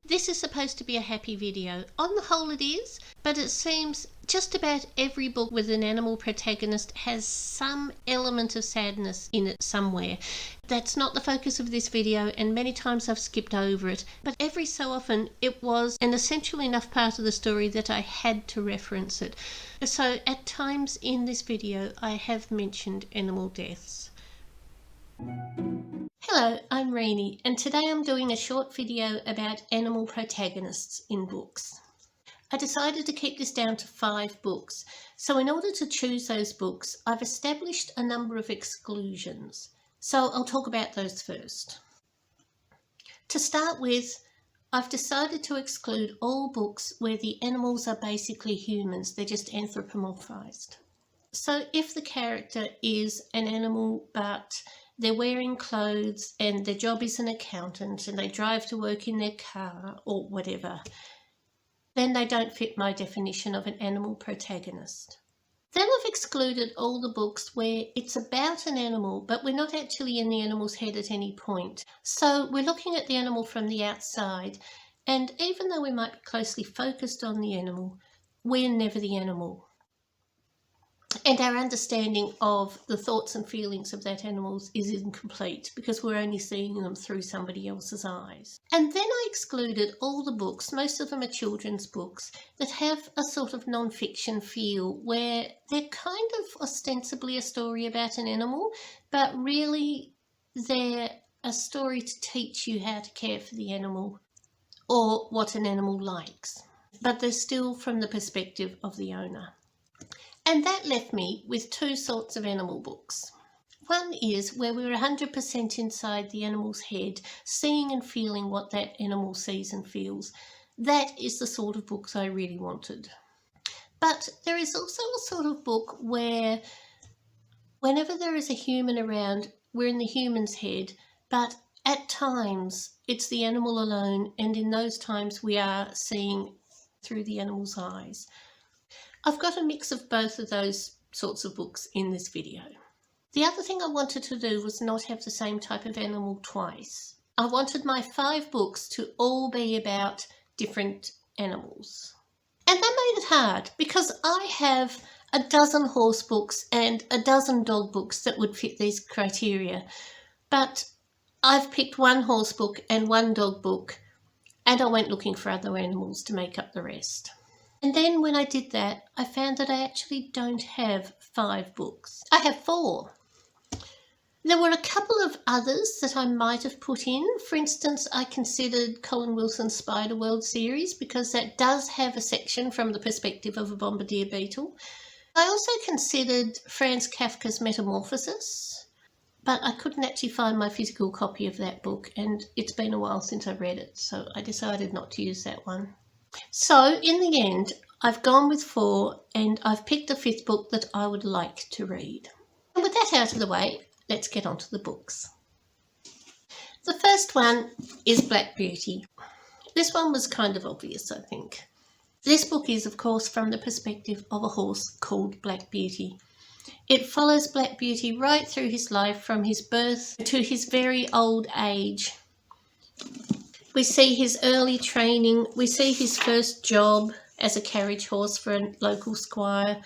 This is supposed to be a happy video. On the whole it is, but it seems just about every book with an animal protagonist has some element of sadness in it somewhere. That's not the focus of this video, and many times I've skipped over it, but every so often it was an essential enough part of the story that I had to reference it. So at times in this video I have mentioned animal deaths. Hello, I'm Leonie, and today I'm doing a short video about animal protagonists in books. I decided to keep this down to 5 books, so in order to choose those books, I've established a number of exclusions. So I'll talk about those first. To start with, I've decided to exclude all books where the animals are basically humans, they're just anthropomorphized. So if the character is an animal but they're wearing clothes and their job is an accountant and they drive to work in their car or whatever, then they don't fit my definition of an animal protagonist. Then I've excluded all the books where it's about an animal, but we're not actually in the animal's head at any point. So we're looking at the animal from the outside, and even though we might be closely focused on the animal, we're never the animal. And our understanding of the thoughts and feelings of that animal is incomplete because we're only seeing them through somebody else's eyes. And then I excluded all the books, most of them are children's books, that have a sort of non-fiction feel where they're kind of ostensibly a story about an animal, but really they're a story to teach you how to care for the animal or what an animal likes. But they're still from the perspective of the owner. And that left me with 2 sorts of animal books. One is where we're 100% inside the animal's head, seeing and feeling what that animal sees and feels. That is the sort of books I really wanted. But there is also a sort of book where whenever there is a human around, we're in the human's head, but at times it's the animal alone, and in those times we are seeing through the animal's eyes. I've got a mix of both of those sorts of books in this video. The other thing I wanted to do was not have the same type of animal twice. I wanted my 5 books to all be about different animals. And that made it hard because I have a dozen horse books and a dozen dog books that would fit these criteria. But I've picked 1 horse book and 1 dog book, and I went looking for other animals to make up the rest. And then when I did that, I found that I actually don't have 5 books. I have 4. There were a couple of others that I might have put in. For instance, I considered Colin Wilson's Spiderworld series because that does have a section from the perspective of a bombardier beetle. I also considered Franz Kafka's Metamorphosis, but I couldn't actually find my physical copy of that book, and it's been a while since I read it, so I decided not to use that one. So in the end, I've gone with 4 and I've picked the 5th book that I would like to read. And with that out of the way, let's get on to the books. The first one is Black Beauty. This one was kind of obvious, I think. This book is, of course, from the perspective of a horse called Black Beauty. It follows Black Beauty right through his life from his birth to his very old age. We see his early training, we see his first job as a carriage horse for a local squire.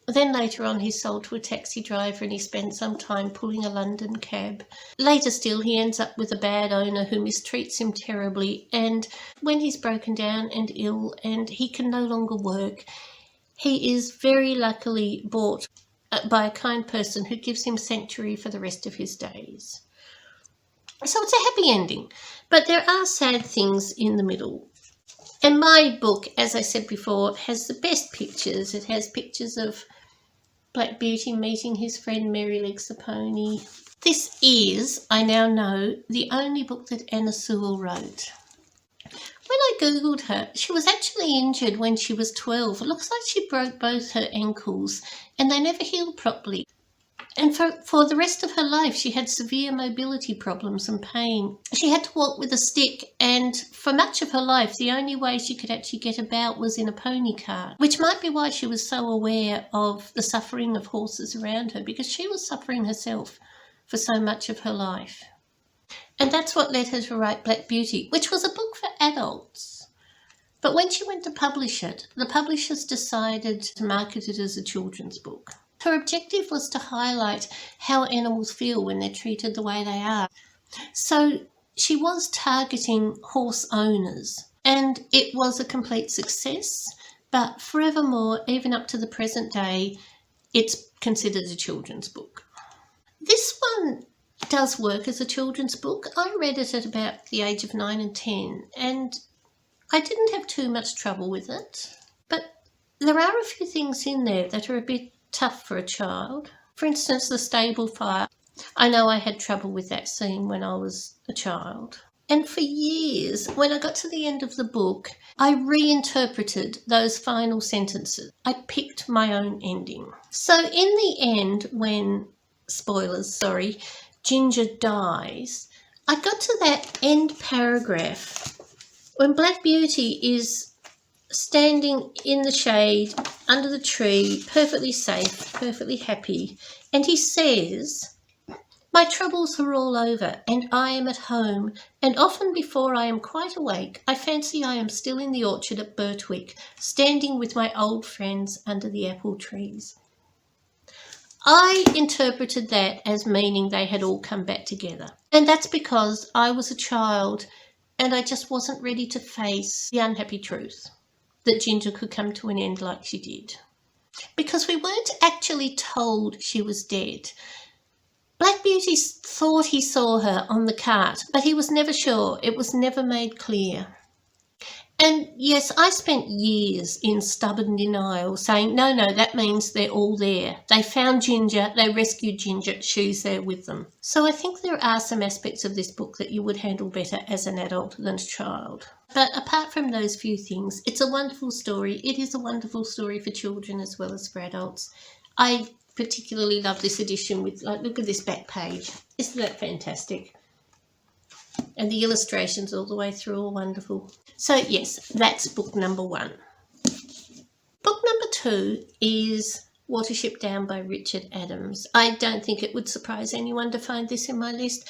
Then later on he's sold to a taxi driver and he spends some time pulling a London cab. Later still he ends up with a bad owner who mistreats him terribly, and when he's broken down and ill and he can no longer work, he is very luckily bought by a kind person who gives him sanctuary for the rest of his days. So it's a happy ending, but there are sad things in the middle. And my book, as I said before, has the best pictures. It has pictures of Black Beauty meeting his friend Merrylegs the pony. This is, I now know, the only book that Anna Sewell wrote. When I googled her, she was actually injured when she was 12. It looks like she broke both her ankles and they never healed properly. And for the rest of her life, she had severe mobility problems and pain. She had to walk with a stick, and for much of her life, the only way she could actually get about was in a pony cart, which might be why she was so aware of the suffering of horses around her, because she was suffering herself for so much of her life. And that's what led her to write Black Beauty, which was a book for adults. But when she went to publish it, the publishers decided to market it as a children's book. Her objective was to highlight how animals feel when they're treated the way they are. So she was targeting horse owners, and it was a complete success. But forevermore, even up to the present day, it's considered a children's book. This one does work as a children's book. I read it at about the age of 9 and 10, and I didn't have too much trouble with it. But there are a few things in there that are a bit tough for a child. For instance, the stable fire. I know I had trouble with that scene when I was a child. And for years, when I got to the end of the book, I reinterpreted those final sentences. I picked my own ending. So in the end, when, spoilers, sorry, Ginger dies, I got to that end paragraph when Black Beauty is standing in the shade, under the tree, perfectly safe, perfectly happy, and he says, "My troubles are all over, and I am at home, and often before I am quite awake, I fancy I am still in the orchard at Birtwick, standing with my old friends under the apple trees." I interpreted that as meaning they had all come back together. And that's because I was a child and I just wasn't ready to face the unhappy truth that Ginger could come to an end like she did. Because we weren't actually told she was dead. Black Beauty thought he saw her on the cart, but he was never sure. It was never made clear. And yes, I spent years in stubborn denial saying, no, that means they're all there. They found Ginger, they rescued Ginger, she's there with them. So I think there are some aspects of this book that you would handle better as an adult than a child. But apart from those few things, it's a wonderful story. It is a wonderful story for children as well as for adults. I particularly love this edition with, like, look at this back page. Isn't that fantastic? And the illustrations all the way through are wonderful. So yes, that's book number 1. Book number 2 is Watership Down by Richard Adams. I don't think it would surprise anyone to find this in my list.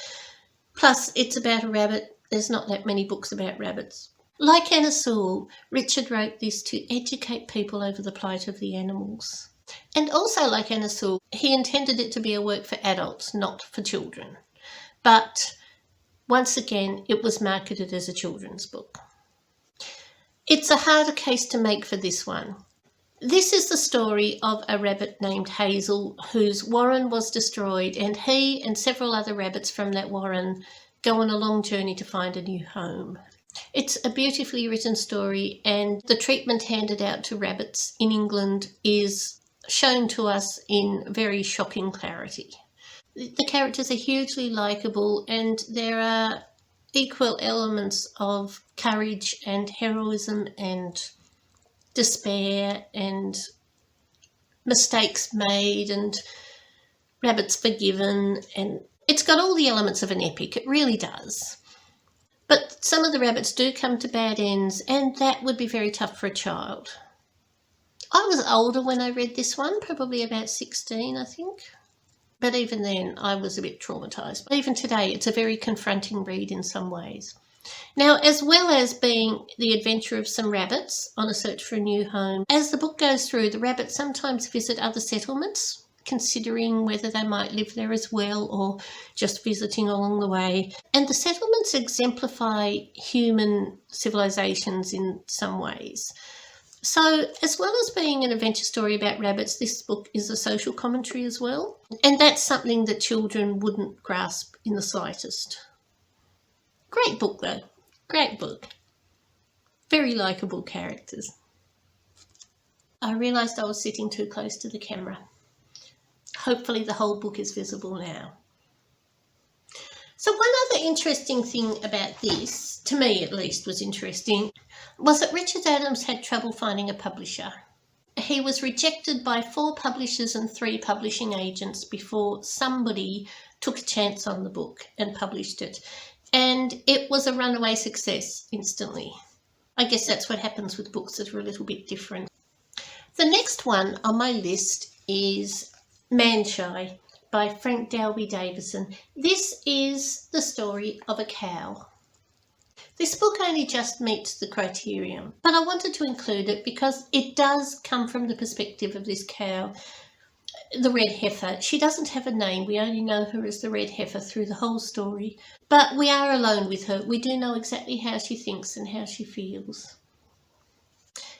Plus, it's about a rabbit. There's not that many books about rabbits. Like Anna Sewell, Richard wrote this to educate people over the plight of the animals. And also, like Anna Sewell, he intended it to be a work for adults, not for children. But once again, it was marketed as a children's book. It's a harder case to make for this one. This is the story of a rabbit named Hazel whose warren was destroyed, and he and several other rabbits from that warren go on a long journey to find a new home. It's a beautifully written story, and the treatment handed out to rabbits in England is shown to us in very shocking clarity. The characters are hugely likeable, and there are equal elements of courage and heroism and despair and mistakes made and rabbits forgiven, and it's got all the elements of an epic. It really does. But some of the rabbits do come to bad ends, and that would be very tough for a child. I was older when I read this one, probably about 16, I think. But even then, I was a bit traumatised. Even today, it's a very confronting read in some ways. Now, as well as being the adventure of some rabbits on a search for a new home, as the book goes through, the rabbits sometimes visit other settlements, considering whether they might live there as well or just visiting along the way. And the settlements exemplify human civilizations in some ways. So, as well as being an adventure story about rabbits, this book is a social commentary as well. And that's something that children wouldn't grasp in the slightest. Great book though. Great book. Very likeable characters. I realised I was sitting too close to the camera. Hopefully the whole book is visible now. So one other interesting thing about this, to me at least was interesting, was that Richard Adams had trouble finding a publisher. He was rejected by 4 publishers and 3 publishing agents before somebody took a chance on the book and published it. And it was a runaway success instantly. I guess that's what happens with books that are a little bit different. The next one on my list is Man Shy by Frank Dalby Davison. This is the story of a cow. This book only just meets the criterion, but I wanted to include it because it does come from the perspective of this cow, the Red Heifer. She doesn't have a name. We only know her as the Red Heifer through the whole story, but we are alone with her. We do know exactly how she thinks and how she feels.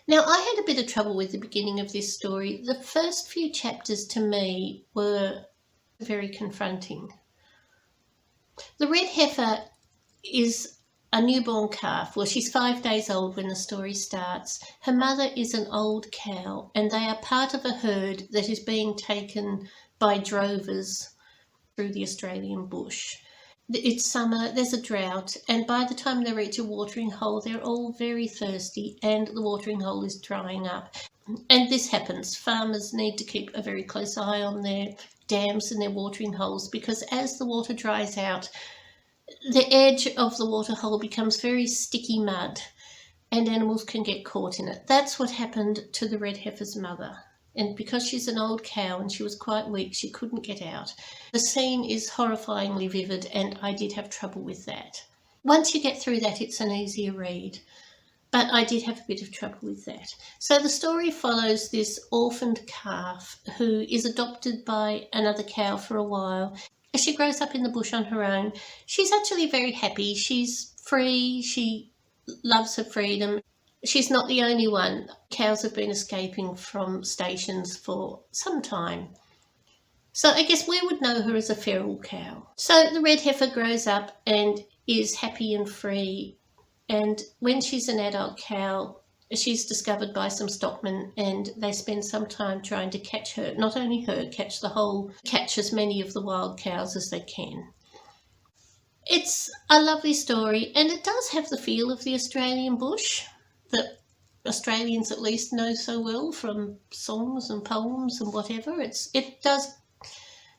Now, I had a bit of trouble with the beginning of this story. The first few chapters to me were very confronting. The Red Heifer is a newborn calf. Well, she's 5 days old when the story starts. Her mother is an old cow, and they are part of a herd that is being taken by drovers through the Australian bush. It's summer, there's a drought, and by the time they reach a watering hole, they're all very thirsty, and the watering hole is drying up. And this happens. Farmers need to keep a very close eye on their dams and their watering holes, because as the water dries out, the edge of the water hole becomes very sticky mud, and animals can get caught in it. That's what happened to the Red Heifer's mother. And because she's an old cow and she was quite weak, she couldn't get out. The scene is horrifyingly vivid, and I did have trouble with that. Once you get through that, it's an easier read. But I did have a bit of trouble with that. So the story follows this orphaned calf who is adopted by another cow for a while. As she grows up in the bush on her own, she's actually very happy. She's free. She loves her freedom. She's not the only one. Cows have been escaping from stations for some time. So I guess we would know her as a feral cow. So the Red Heifer grows up and is happy and free. And when she's an adult cow, she's discovered by some stockmen, and they spend some time trying to catch her. Not only her, catch as many of the wild cows as they can. It's a lovely story, and it does have the feel of the Australian bush that Australians at least know so well from songs and poems and whatever. It does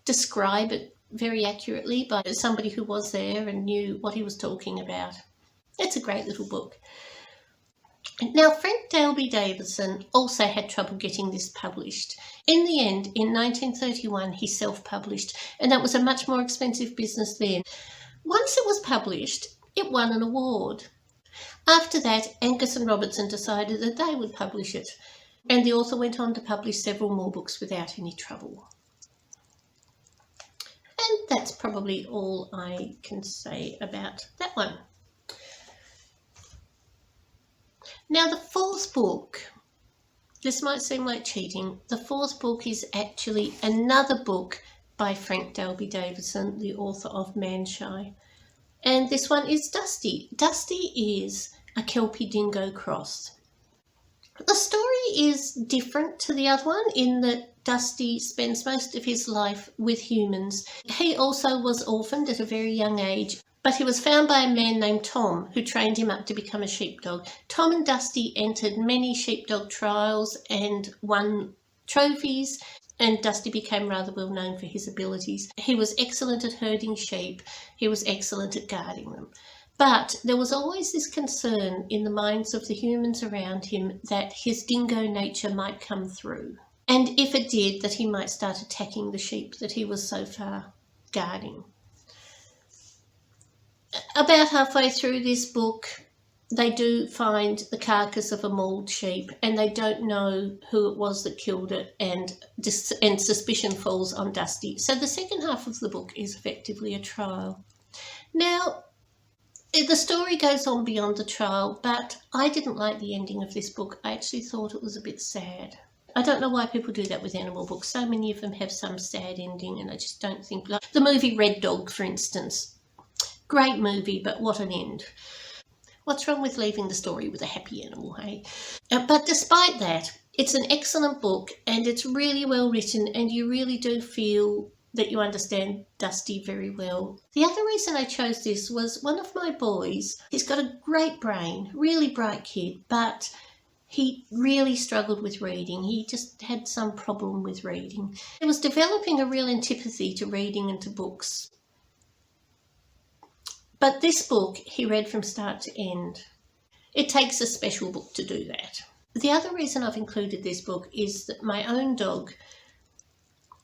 describe it very accurately by somebody who was there and knew what he was talking about. It's a great little book. Now, Frank Dalby Davison also had trouble getting this published. In the end, in 1931, he self-published, and that was a much more expensive business then. Once it was published, it won an award. After that, Angus and Robertson decided that they would publish it, and the author went on to publish several more books without any trouble. And that's probably all I can say about that one. Now, the fourth book, this might seem like cheating. The fourth book is actually another book by Frank Dalby Davison, the author of Manshy. And this one is Dusty. Dusty is a Kelpie dingo cross. The story is different to the other one in that Dusty spends most of his life with humans. He also was orphaned at a very young age, but he was found by a man named Tom, who trained him up to become a sheepdog. Tom and Dusty entered many sheepdog trials and won trophies, and Dusty became rather well known for his abilities. He was excellent at herding sheep. He was excellent at guarding them. But there was always this concern in the minds of the humans around him that his dingo nature might come through. And if it did, that he might start attacking the sheep that he was so far guarding. About halfway through this book, they do find the carcass of a mauled sheep, and they don't know who it was that killed it, and suspicion falls on Dusty. So the second half of the book is effectively a trial. Now, the story goes on beyond the trial, but I didn't like the ending of this book. I actually thought it was a bit sad. I don't know why people do that with animal books. So many of them have some sad ending, and I just don't think... Like the movie Red Dog, for instance. Great movie, but what an end. What's wrong with leaving the story with a happy animal, hey? But despite that, it's an excellent book, and it's really well written, and you really do feel that you understand Dusty very well. The other reason I chose this was one of my boys. He's got a great brain, really bright kid, but he really struggled with reading. He just had some problem with reading. He was developing a real antipathy to reading and to books. But this book, he read from start to end. It takes a special book to do that. The other reason I've included this book is that my own dog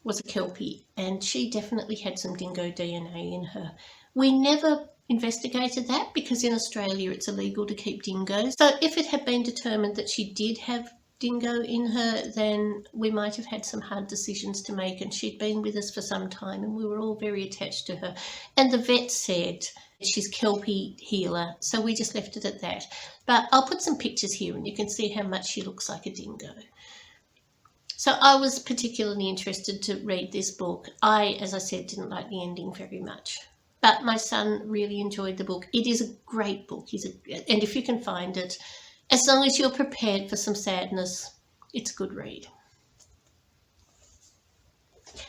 was a Kelpie, and she definitely had some dingo DNA in her. We never investigated that because in Australia it's illegal to keep dingoes. So if it had been determined that she did have dingo in her, then we might have had some hard decisions to make, and she'd been with us for some time and we were all very attached to her. And the vet said she's Kelpie healer, so we just left it at that. But I'll put some pictures here and you can see how much she looks like a dingo. So I was particularly interested to read this book. I, as I said, didn't like the ending very much, but my son really enjoyed the book. It is a great book, and if you can find it, as long as you're prepared for some sadness, it's a good read.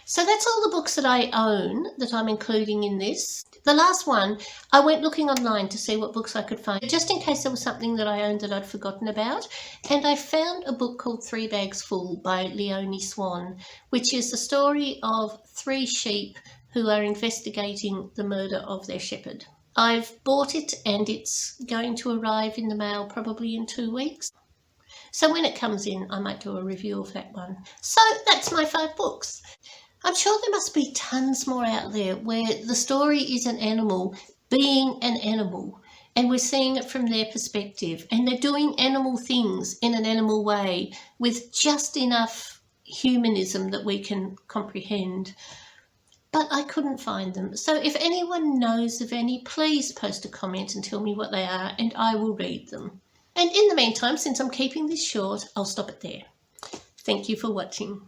So that's all the books that I own that I'm including in this. The last one, I went looking online to see what books I could find, just in case there was something that I owned that I'd forgotten about. And I found a book called 3 Bags Full by Leonie Swann, which is the story of 3 sheep who are investigating the murder of their shepherd. I've bought it and it's going to arrive in the mail probably in 2 weeks. So when it comes in, I might do a review of that one. So that's my 5 books. I'm sure there must be tons more out there where the story is an animal being an animal and we're seeing it from their perspective and they're doing animal things in an animal way with just enough humanism that we can comprehend. But I couldn't find them. So if anyone knows of any, please post a comment and tell me what they are and I will read them. And in the meantime, since I'm keeping this short, I'll stop it there. Thank you for watching.